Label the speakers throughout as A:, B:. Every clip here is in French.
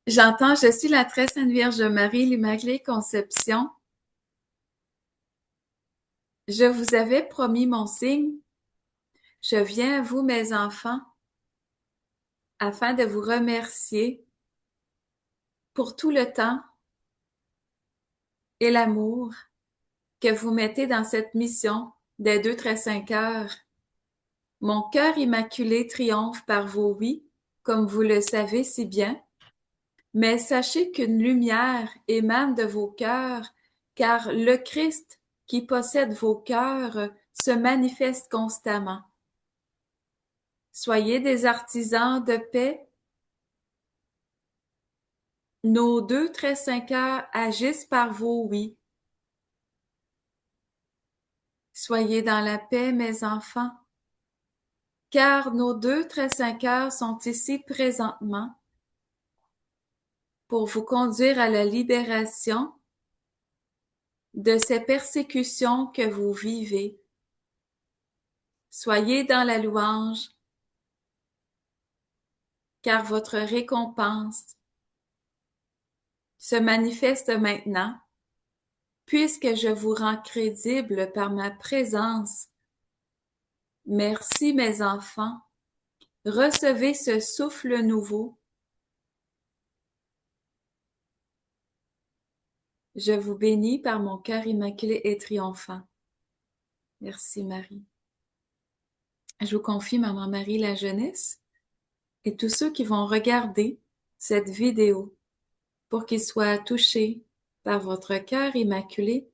A: J'entends, je suis la très sainte Vierge Marie, l'Immaculée Conception. Je vous avais promis mon signe. Je viens à vous, mes enfants, afin de vous remercier pour tout le temps et l'amour que vous mettez dans cette mission des 2 très 5 heures. Mon cœur immaculé triomphe par vos oui, comme vous le savez si bien. Mais sachez qu'une lumière émane de vos cœurs, car le Christ qui possède vos cœurs se manifeste constamment. Soyez des artisans de paix. Nos 2 très 5 heures agissent par vos oui. Soyez dans la paix, mes enfants, car nos 2 très 5 heures sont ici présentement pour vous conduire à la libération de ces persécutions que vous vivez. Soyez dans la louange, car votre récompense se manifeste maintenant, puisque je vous rends crédible par ma présence. Merci, mes enfants. Recevez ce souffle nouveau. Je vous bénis par mon cœur immaculé et triomphant. Merci, Marie. Je vous confie, Maman Marie, la jeunesse et tous ceux qui vont regarder cette vidéo pour qu'ils soient touchés par votre cœur immaculé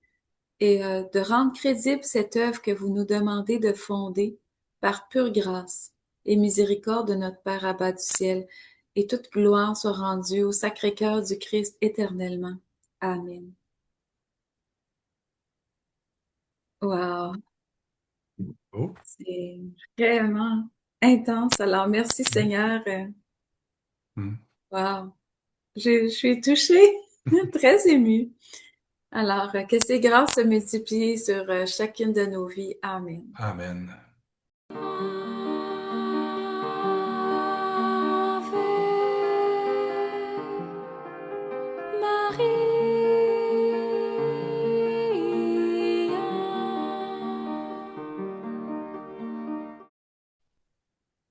A: et de rendre crédible cette œuvre que vous nous demandez de fonder par pure grâce et miséricorde de notre Père Abba du ciel, et toute gloire soit rendue au Sacré-Cœur du Christ éternellement. Amen. Wow,
B: Oh.
A: c'est vraiment intense. Alors, merci Seigneur.
B: Mm.
A: Wow, je suis touchée, très émue. Alors, que ces grâces se multiplient sur chacune de nos vies. Amen.
B: Amen.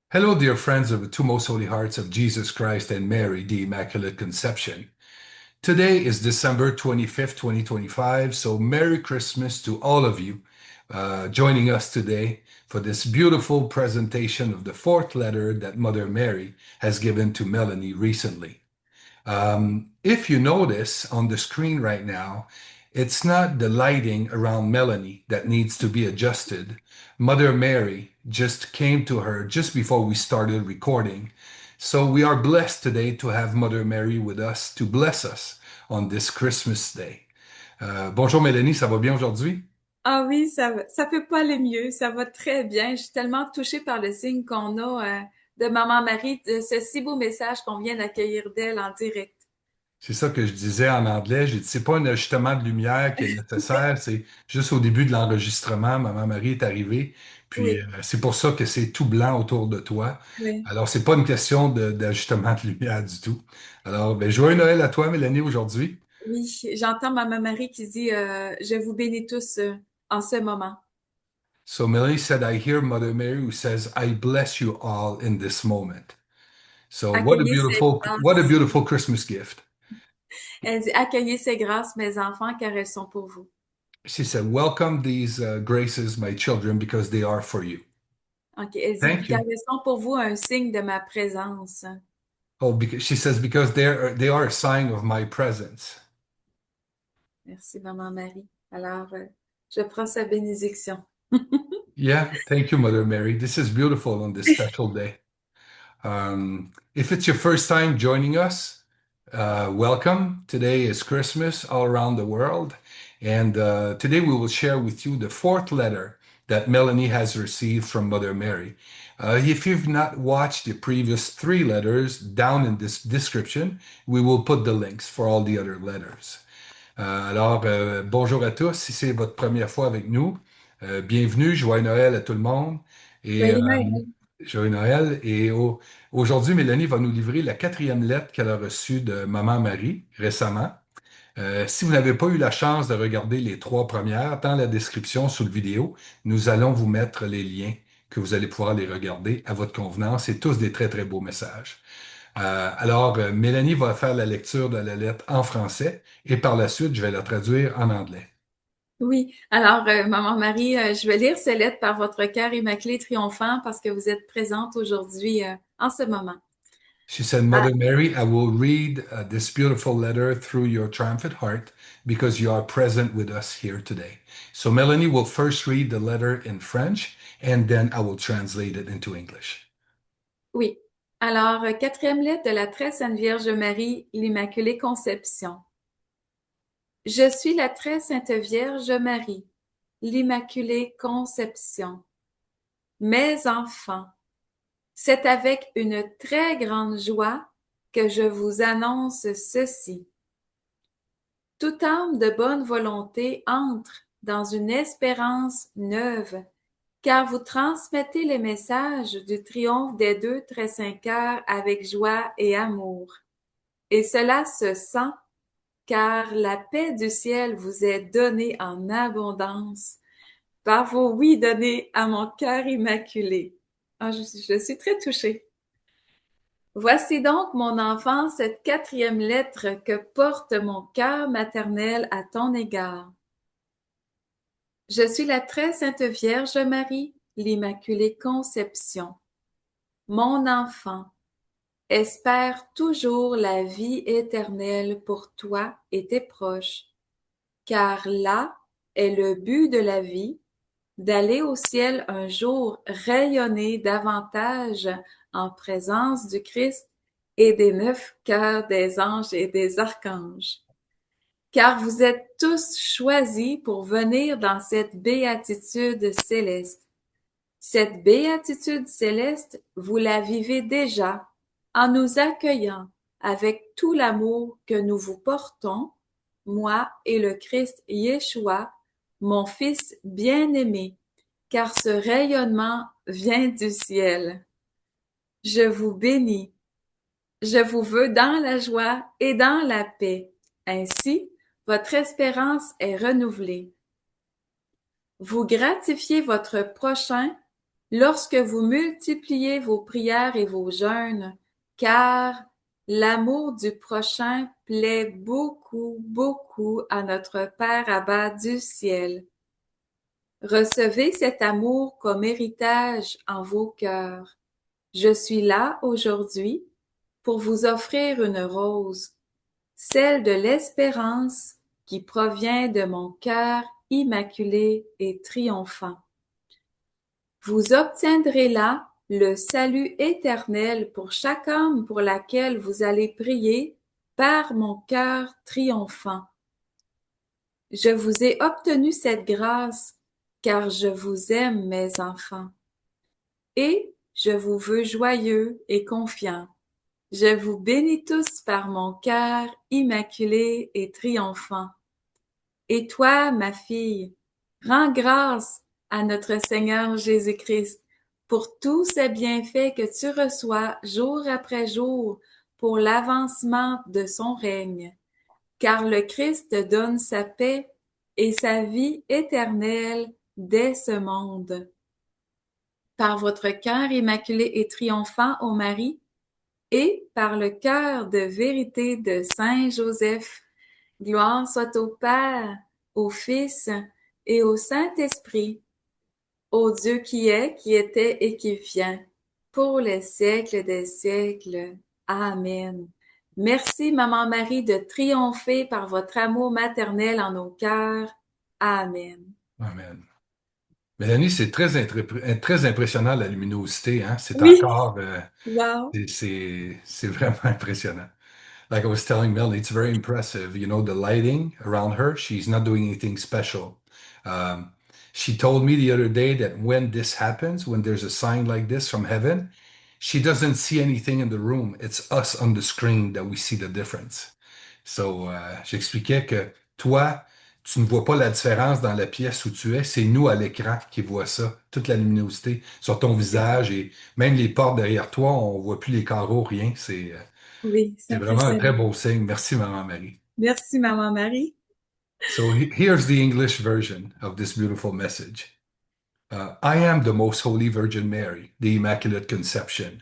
B: Hello, dear friends of the two most holy hearts of Jesus Christ and Mary, the Immaculate Conception. Today is December 25th, 2025, so Merry Christmas to all of you joining us today for this beautiful presentation of the fourth letter that Mother Mary has given to Melanie recently. If you notice on the screen right now, it's not the lighting around Melanie that needs to be adjusted. Mother Mary just came to her just before we started recording. So we are blessed today to have Mother Mary with us to bless us on this Christmas day. Bonjour Mélanie, ça va bien aujourd'hui?
A: Ah oui, ça peut pas aller mieux, ça va très bien. Je suis tellement touchée par le signe qu'on a de Maman Marie, de ce si beau message qu'on vient d'accueillir d'elle en direct.
B: C'est ça que je disais en anglais. J'ai dit, c'est pas un ajustement de lumière qui est nécessaire, c'est juste au début de l'enregistrement, Maman Marie est arrivée, puis
A: Oui,
B: c'est pour ça que c'est tout blanc autour de toi.
A: oui,
B: Alors, c'est pas une question d'ajustement de lumière du tout. Alors, ben, joyeux Noël à toi, Mélanie, aujourd'hui.
A: oui. J'entends Maman Marie qui dit je vous bénis tous en ce moment.
B: So Melanie said, I hear Mother Mary who says, I bless you all in this moment. So
A: Accueillez ces
B: what a
A: grâces.
B: beautiful Christmas gift.
A: Elle dit accueillez ces grâces, mes enfants, car elles sont pour vous.
B: She said, welcome these graces, my children, because they are for you.
A: OK. Elle dit
B: Thank
A: car
B: you.
A: elles sont pour vous un signe de ma présence.
B: Oh, because she says, because they are a sign of my presence.
A: Merci, Maman Marie. Alors, je prends sa bénédiction.
B: Yeah, thank you, Mother Mary. This is beautiful on this special day. If it's your first time joining us, welcome. Today is Christmas all around the world. And today we will share with you the fourth letter that Melanie has received from Mother Mary. If you've not watched the previous three letters, down in this description, we will put the links for all the other letters. Bonjour à tous, si c'est votre première fois avec nous, bienvenue, joyeux Noël à tout le monde. Et
A: Joyeux Noël.
B: Joyeux Noël. Aujourd'hui, Mélanie va nous livrer la quatrième lettre qu'elle a reçue de Maman Marie récemment. Si vous n'avez pas eu la chance de regarder les trois premières, dans la description sous le vidéo, nous allons vous mettre les liens que vous allez pouvoir les regarder à votre convenance. C'est tous des très, très beaux messages. Mélanie va faire la lecture de la lettre en français et par la suite, je vais la traduire en anglais.
A: Oui, Maman Marie, je vais lire ces lettres par votre cœur immaculé triomphant parce que vous êtes présente aujourd'hui en ce moment.
B: She said,
A: Ah,
B: Mother Mary, I will read this beautiful letter through your triumphant heart because you are present with us here today. So Melanie will first read the letter in French and then I will translate it into English.
A: oui. Quatrième lettre de la très sainte Vierge Marie, l'Immaculée Conception. Je suis la très sainte Vierge Marie, l'Immaculée Conception. Mes enfants, c'est avec une très grande joie que je vous annonce ceci. Toute âme de bonne volonté entre dans une espérance neuve, car vous transmettez les messages du triomphe des deux très saints cœurs avec joie et amour. Et cela se sent, car la paix du ciel vous est donnée en abondance par vos oui donnés à mon cœur immaculé. Je suis très touchée. Voici donc, mon enfant, cette quatrième lettre que porte mon cœur maternel à ton égard. Je suis la très sainte Vierge Marie, l'Immaculée Conception. Mon enfant, espère toujours la vie éternelle pour toi et tes proches, car là est le but de la vie, d'aller au ciel un jour rayonner davantage en présence du Christ et des 9 cœurs des anges et des archanges. Car vous êtes tous choisis pour venir dans cette béatitude céleste. Cette béatitude céleste, vous la vivez déjà en nous accueillant avec tout l'amour que nous vous portons, moi et le Christ Yeshua, mon Fils bien-aimé, car ce rayonnement vient du ciel. Je vous bénis. Je vous veux dans la joie et dans la paix. Ainsi, votre espérance est renouvelée. Vous gratifiez votre prochain lorsque vous multipliez vos prières et vos jeûnes, car l'amour du prochain plaît beaucoup, beaucoup à notre Père Abba du ciel. Recevez cet amour comme héritage en vos cœurs. Je suis là aujourd'hui pour vous offrir une rose, celle de l'espérance qui provient de mon cœur immaculé et triomphant. Vous obtiendrez là le salut éternel pour chaque âme pour laquelle vous allez prier par mon cœur triomphant. Je vous ai obtenu cette grâce car je vous aime, mes enfants, et je vous veux joyeux et confiants. Je vous bénis tous par mon cœur immaculé et triomphant. Et toi, ma fille, rends grâce à notre Seigneur Jésus-Christ pour tous ces bienfaits que tu reçois jour après jour pour l'avancement de son règne, car le Christ te donne sa paix et sa vie éternelle dès ce monde. Par votre cœur immaculé et triomphant, ô Marie, et par le cœur de vérité de Saint Joseph, gloire soit au Père, au Fils et au Saint-Esprit, au Dieu qui est, qui était et qui vient, pour les siècles des siècles. Amen. Merci, Maman Marie, de triompher par votre amour maternel en nos cœurs. Amen.
B: Amen. Mélanie, c'est très impressionnant la luminosité, hein? C'est
A: Oui,
B: encore,
A: wow.
B: c'est vraiment impressionnant. Like I was telling Melanie, it's very impressive. You know, the lighting around her, she's not doing anything special. Um, she told me the other day that when this happens, when there's a sign like this from heaven, she doesn't see anything in the room. It's us on the screen that we see the difference. So, j'expliquais que toi, tu ne vois pas la différence dans la pièce où tu es. C'est nous à l'écran qui voit ça, toute la luminosité sur ton visage et même les portes derrière toi, on voit plus les carreaux, rien.
A: Oui, c'est
B: C'est vraiment un très
A: impressionnant.
B: beau signe. Merci, Maman Marie.
A: Merci, Maman Marie.
B: So here's the English version of this beautiful message. I am the Most Holy Virgin Mary, the Immaculate Conception.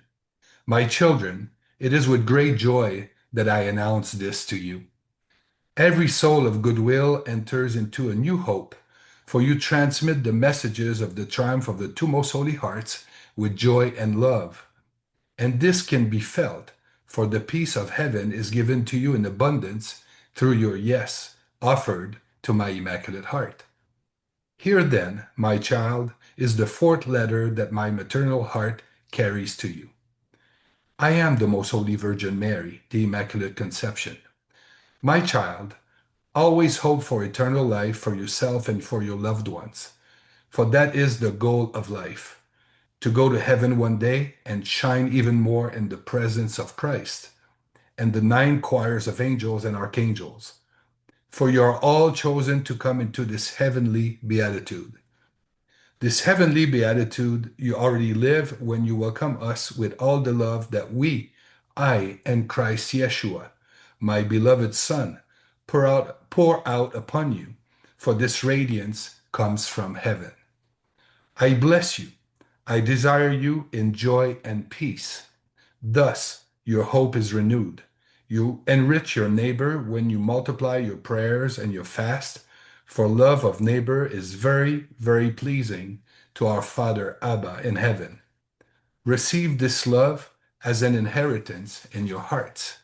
B: My children, it is with great joy that I announce this to you. Every soul of goodwill enters into a new hope, for you transmit the messages of the triumph of the two most holy hearts with joy and love. And this can be felt, for the peace of heaven is given to you in abundance through your yes, offered to my Immaculate Heart. Here then, my child, is the fourth letter that my maternal heart carries to you. I am the Most Holy Virgin Mary, the Immaculate Conception. My child, always hope for eternal life for yourself and for your loved ones, for that is the goal of life, to go to heaven one day and shine even more in the presence of Christ and the nine choirs of angels and archangels, for you are all chosen to come into this heavenly beatitude. This heavenly beatitude you already live when you welcome us with all the love that I, and Christ Yeshua, my beloved Son, pour out upon you, for this radiance comes from heaven. I bless you. I desire you in joy and peace. Thus, your hope is renewed. You enrich your neighbor when you multiply your prayers and your fast, for love of neighbor is very, very pleasing to our Father Abba in heaven. Receive this love as an inheritance in your hearts.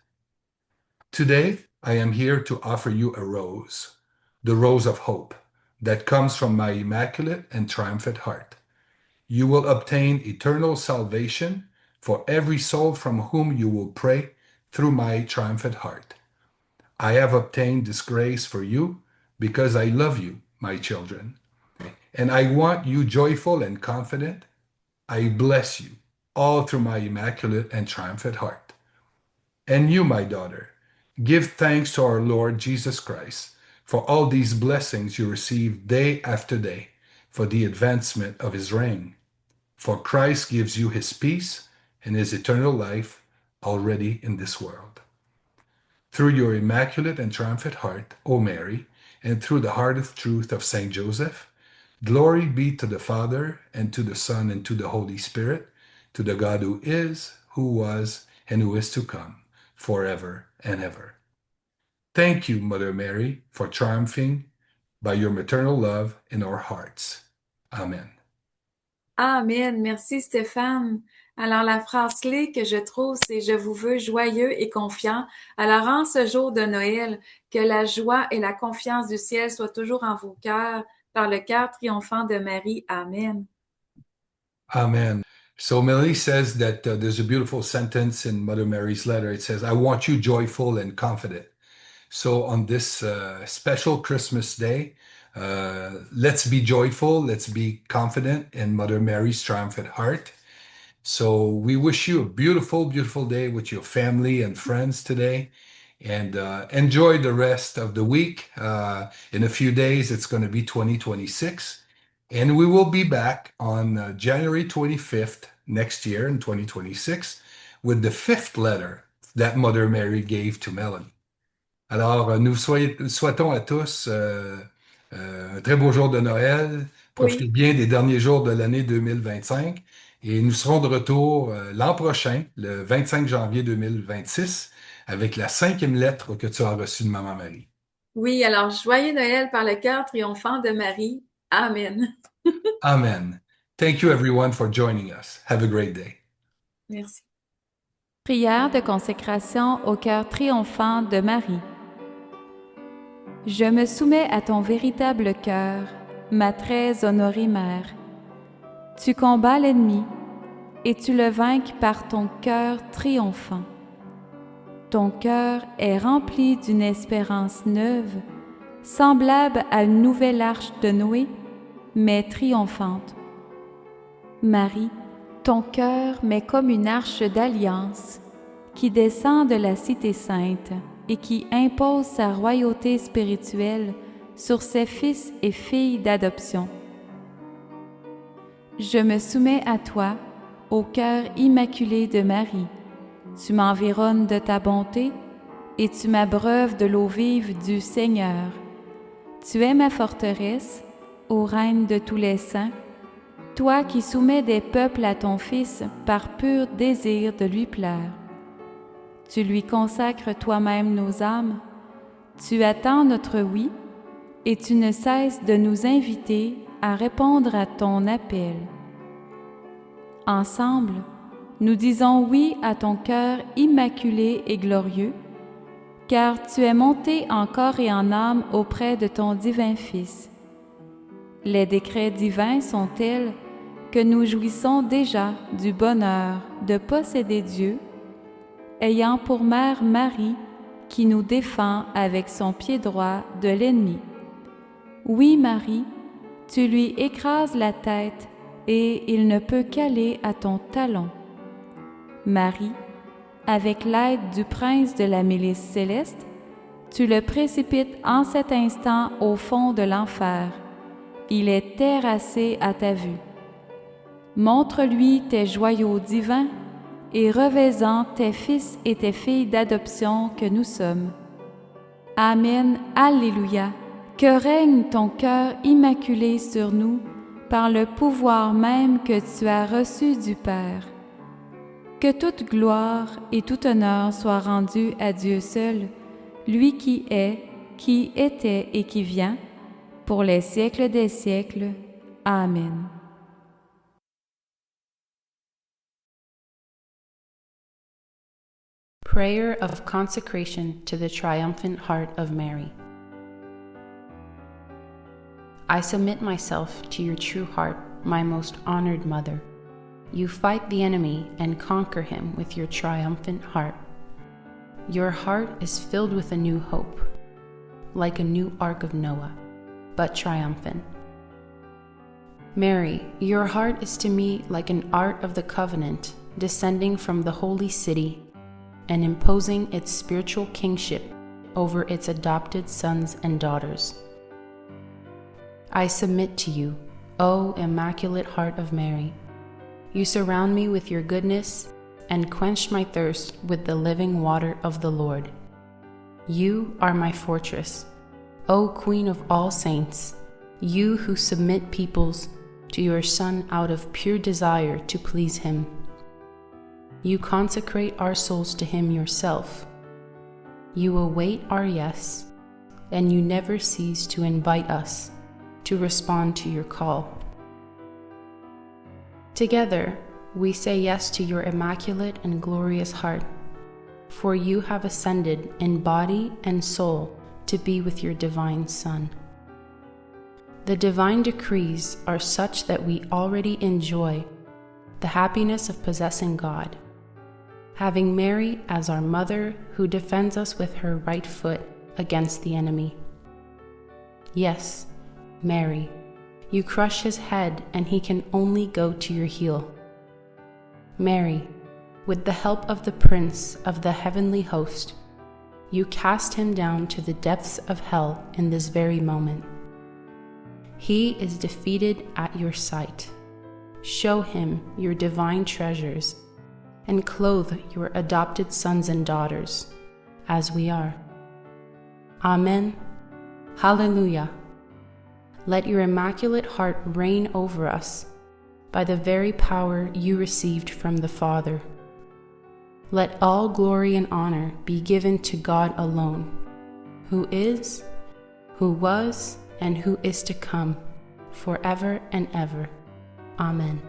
B: Today, I am here to offer you a rose, the rose of hope, that comes from my immaculate and triumphant heart. You will obtain eternal salvation for every soul from whom you will pray through my triumphant heart. I have obtained this grace for you because I love you, my children, and I want you joyful and confident. I bless you all through my immaculate and triumphant heart. And you, my daughter, give thanks to our Lord Jesus Christ for all these blessings you receive day after day for the advancement of his reign. For Christ gives you his peace and his eternal life already in this world. Through your immaculate and triumphant heart, O Mary, and through the heart of truth of Saint Joseph, glory be to the Father, and to the Son, and to the Holy Spirit, to the God who is, who was, and who is to come, forever and ever. Thank you, Mother Mary, for triumphing by your maternal love in our hearts. Amen.
A: Amen. Merci, Stéphane. Alors, la phrase clé que je trouve, c'est je vous veux joyeux et confiant. Alors, en ce jour de Noël, que la joie et la confiance du ciel soient toujours en vos cœurs par le cœur triomphant de Marie. Amen.
B: Amen. So Melanie says that there's a beautiful sentence in Mother Mary's letter. It says, I want you joyful and confident. So on this special Christmas day, let's be joyful, let's be confident in Mother Mary's triumphant heart. So we wish you a beautiful, beautiful day with your family and friends today. And enjoy the rest of the week. In a few days, it's going to be 2026. And we will be back on January 25th next year in 2026 with the fifth letter that Mother Mary gave to Melanie. Alors, nous souhaitons à tous un très beau jour de Noël. Profitez
A: Oui.
B: bien des derniers jours de l'année 2025. Et nous serons de retour l'an prochain, le 25 janvier 2026, avec la cinquième lettre que tu as reçue de Maman Marie.
A: Oui, alors, joyeux Noël par le cœur triomphant de Marie. Amen.
B: Amen. Thank you everyone for joining us. Have a great day.
A: Merci.
C: Prière de consécration au cœur triomphant de Marie. Je me soumets à ton véritable cœur, ma très honorée mère. Tu combats l'ennemi et tu le vainques par ton cœur triomphant. Ton cœur est rempli d'une espérance neuve, semblable à une nouvelle arche de Noé, mais triomphante. Marie, ton cœur m'est comme une arche d'alliance qui descend de la cité sainte et qui impose sa royauté spirituelle sur ses fils et filles d'adoption. Je me soumets à toi, au cœur immaculé de Marie. Tu m'environnes de ta bonté et tu m'abreuves de l'eau vive du Seigneur. Tu es ma forteresse, ô Reine de tous les saints, toi qui soumets des peuples à ton Fils par pur désir de lui plaire. Tu lui consacres toi-même nos âmes, tu attends notre oui, et tu ne cesses de nous inviter à répondre à ton appel. Ensemble, nous disons oui à ton cœur immaculé et glorieux, car tu es monté en corps et en âme auprès de ton divin Fils. Les décrets divins sont tels que nous jouissons déjà du bonheur de posséder Dieu, ayant pour mère Marie qui nous défend avec son pied droit de l'ennemi. Oui, Marie, tu lui écrases la tête et il ne peut qu'aller à ton talon. Marie, avec l'aide du prince de la milice céleste, tu le précipites en cet instant au fond de l'enfer. Il est terrassé à ta vue. Montre-lui tes joyaux divins et revêts-en tes fils et tes filles d'adoption que nous sommes. Amen, Alléluia. Que règne ton cœur immaculé sur nous par le pouvoir même que tu as reçu du Père. Que toute gloire et tout honneur soient rendus à Dieu seul, lui qui est, qui était et qui vient, pour les siècles des siècles. Amen.
D: Prayer of Consecration to the Triumphant Heart of Mary. I submit myself to your true heart, my most honored mother. You fight the enemy and conquer him with your triumphant heart. Your heart is filled with a new hope, like a new Ark of Noah, but triumphant. Mary, your heart is to me like an Ark of the Covenant descending from the holy city and imposing its spiritual kingship over its adopted sons and daughters. I submit to you, O Immaculate Heart of Mary. You surround me with your goodness and quench my thirst with the living water of the Lord. You are my fortress, O Queen of all saints, you who submit peoples to your Son out of pure desire to please him. You consecrate our souls to him yourself. You await our yes, and you never cease to invite us to respond to your call. Together, we say yes to your immaculate and glorious heart, for you have ascended in body and soul to be with your divine Son. The divine decrees are such that we already enjoy the happiness of possessing God, having Mary as our mother who defends us with her right foot against the enemy. Yes, Mary, you crush his head and he can only go to your heel. Mary, with the help of the Prince of the heavenly host, you cast him down to the depths of hell in this very moment. He is defeated at your sight. Show him your divine treasures and clothe your adopted sons and daughters, as we are. Amen. Hallelujah. Let your immaculate heart reign over us by the very power you received from the Father. Let all glory and honor be given to God alone, who is, who was, and who is to come, forever and ever. Amen.